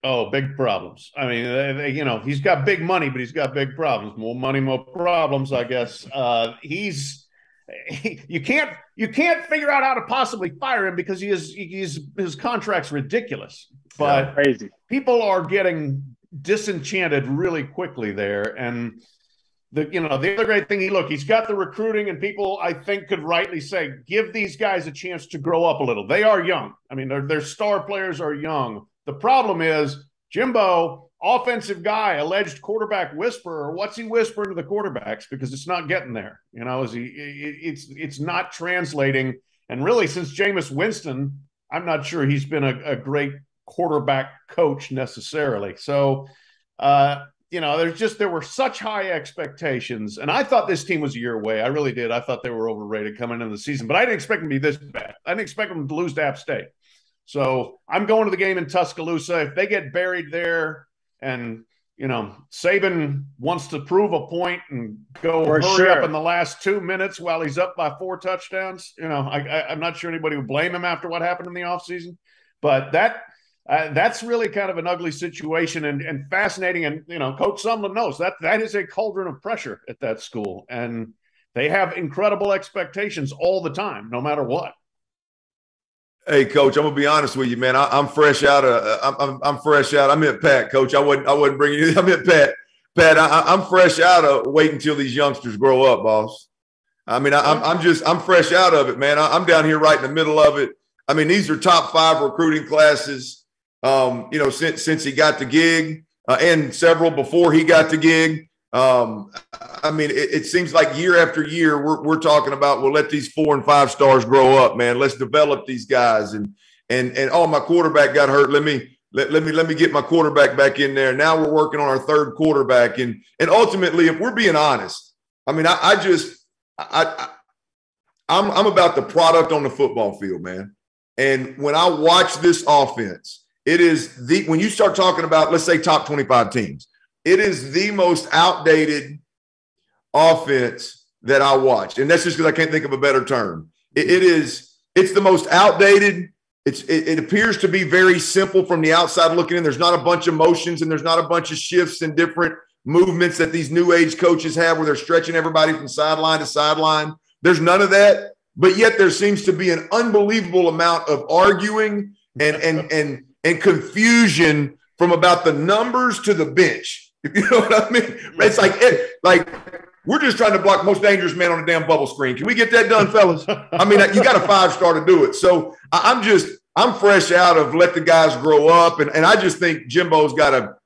Oh, big problems. I mean, he's got big money, but he's got big problems. More money, more problems, I guess. You can't figure out how to possibly fire him because his contract's ridiculous. Yeah. But Crazy. people are getting disenchanted really quickly there, and the other great thing, he's got the recruiting, and people I think could rightly say, give these guys a chance to grow up a little. They are young. I mean, their star players are young. The problem is Jimbo, offensive guy, alleged quarterback whisperer. What's he whispering to the quarterbacks? Because it's not getting there. It's not translating. And really, since Jameis Winston, I'm not sure he's been a great quarterback coach necessarily. So, there were such high expectations, and I thought this team was a year away. I really did. I thought they were overrated coming into the season, but I didn't expect them to be this bad. I didn't expect them to lose to App State. So I'm going to the game in Tuscaloosa. If they get buried there, and Saban wants to prove a point and go hurry up in the last 2 minutes while he's up by 4 touchdowns, I'm not sure anybody would blame him after what happened in the offseason. But that's really kind of an ugly situation and fascinating. And, Coach Sumlin knows that is a cauldron of pressure at that school. And they have incredible expectations all the time, no matter what. Hey, Coach, I'm gonna be honest with you, man. I'm fresh out of. I'm fresh out. I meant Pat, Coach. I wasn't bringing you. I meant Pat. Pat, I'm fresh out of waiting until these youngsters grow up, boss. I mean, I'm fresh out of it, man. I'm down here right in the middle of it. I mean, these are top 5 recruiting classes. Since he got the gig, and several before he got the gig. I mean, it seems like year after year we're talking about, we'll let these 4 and 5 stars grow up, man. Let's develop these guys. And oh, my quarterback got hurt. Let me get my quarterback back in there. Now we're working on our 3rd quarterback. And ultimately, if we're being honest, I mean, I'm about the product on the football field, man. And when I watch this offense, it is when you start talking about, let's say, top 25 teams, it is the most outdated offense that I watch. And that's just because I can't think of a better term. It's the most outdated. It appears to be very simple from the outside looking in. There's not a bunch of motions and there's not a bunch of shifts and different movements that these new age coaches have where they're stretching everybody from sideline to sideline. There's none of that. But yet there seems to be an unbelievable amount of arguing and confusion from about the numbers to the bench. You know what I mean? It's like we're just trying to block most dangerous man on a damn bubble screen. Can we get that done, fellas? I mean, you got a 5-star to do it. So I'm fresh out of let the guys grow up, and I just think Jimbo's got to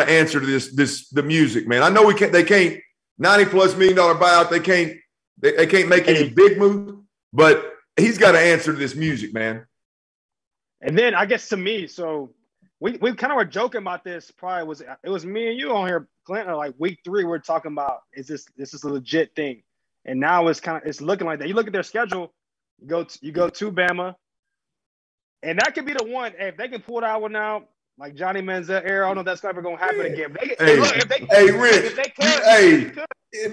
answer to the music, man. I know they can't $90+ million buyout. They can't make any big move, but he's got to answer to this music, man. And then I guess to me, so we kind of were joking about this. It was me and you on here, Clinton, like week 3. We're talking about this is a legit thing, and now it's looking like that. You look at their schedule, you go to Bama, and that could be the one. If they can pull that one out, like Johnny Manziel era, I don't know if that's never gonna happen again. Rich,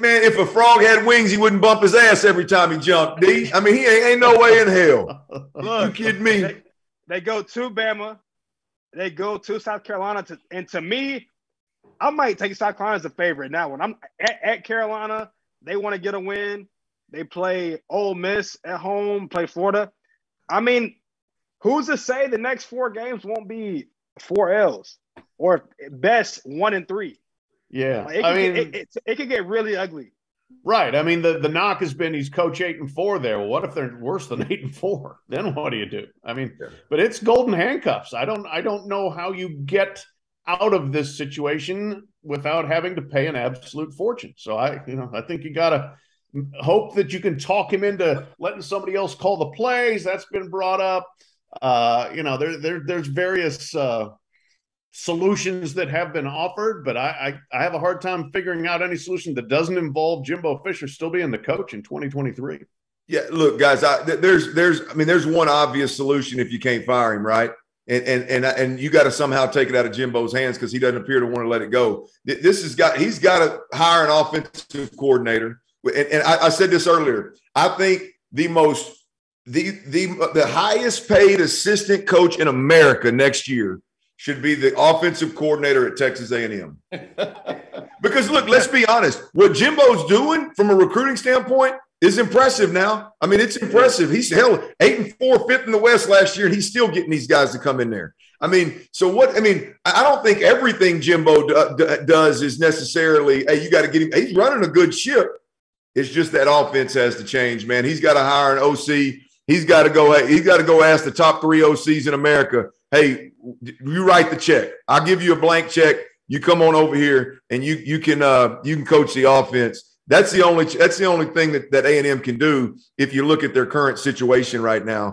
man, if a frog had wings, he wouldn't bump his ass every time he jumped. D. I mean, he ain't no way in hell. Look, you kidding me? They go to Bama. They go to South Carolina. And to me, I might take South Carolina as a favorite now. When I'm at Carolina, they want to get a win. They play Ole Miss at home, play Florida. I mean, who's to say the next 4 games won't be 4 L's or at best 1 and 3? Yeah. It could get really ugly. Right. I mean, the knock has been he's coach 8-4 there. Well, what if they're worse than 8-4? Then what do you do? I mean, but it's golden handcuffs. I don't know how you get out of this situation without having to pay an absolute fortune. So I think you got to hope that you can talk him into letting somebody else call the plays. That's been brought up. There's various solutions that have been offered, but I have a hard time figuring out any solution that doesn't involve Jimbo Fisher still being the coach in 2023. Yeah, look, guys, there's one obvious solution if you can't fire him, right? And you got to somehow take it out of Jimbo's hands because he doesn't appear to want to let it go. He's got to hire an offensive coordinator. And I said this earlier. I think the highest paid assistant coach in America next year should be the offensive coordinator at Texas A&M. Because, look, let's be honest. What Jimbo's doing from a recruiting standpoint is impressive now. I mean, it's impressive. He's 8-4, 5th in the West last year, and he's still getting these guys to come in there. I mean, I don't think everything Jimbo does is necessarily, hey, you got to get him. He's running a good ship. It's just that offense has to change, man. He's got to hire an OC. He's got to go ask the top 3 OCs in America, hey, you write the check. I'll give you a blank check. You come on over here and you can coach the offense. That's the only thing that A&M can do if you look at their current situation right now.